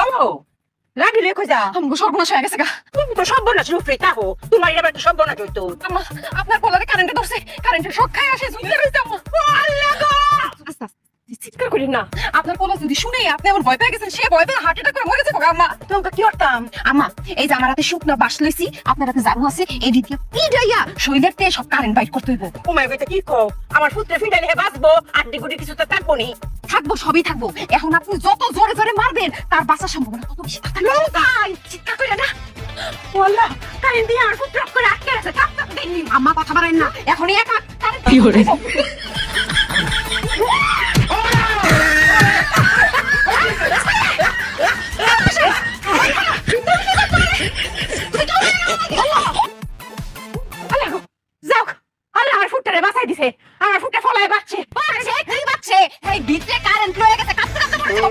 ও লাডি লে কই যা আমগো সর্বনাশ হয়ে গেছে গা। তুমি তো সর্বনাশ রূপে তাহো তোমার এবার তো সর্বনাশ হইতো আম্মা আপনার পোলারে কারেন্টে ধরছে, কারেন্টের শক খায় আসে জুইতে রইছে আম্মা। আল্লাহ গো আস্তে আস্তে চিৎকার করেন না, আপনার পোলা যদি শুনে আপনি আমার ভয় পেয়ে গেছেন, সে ভয় পেয়ে হার্ট অ্যাটাক করে মরে যাবে আম্মা। তোমাকে কি করতাম আম্মা এই যে আমার হাতে শুকনা বাঁশ লইছি, আপনার হাতে জারু আছে, এই দিকে পিডাইয়া শরীরের তে সব কারেন্ট বাইট করতে হইব। তোমার কইতে কি কও আমার পুত্রে ফিডাইলে বাঁচবো আড্ডি গুডি কিছু তো থাকবো নি থাকবো, সবই থাকবো। এখন আপনি যত জোরে জোরে মারবেন তার বাঁচার সম্ভাবনা তত বেশি থাকবে। লঙ্কাই চিৎকার করে না আল্লাহ কারেন্ট দিয়ে আমার পুত্র করে আটকে আছে থাকতে দেননি আম্মা, কথা বাড়াই না, এখনই একা কি করে যাও আল্লাহ আমার ফুটটারে বাঁচাই দিছে আমার ফুটটা ফলায় বাঁচছে বাচ্চে কি বাচ্চে, এই ভিতরে কারেন্ট লয়ে গেছে, কাঁপতে কাঁপতে মরে যাবো।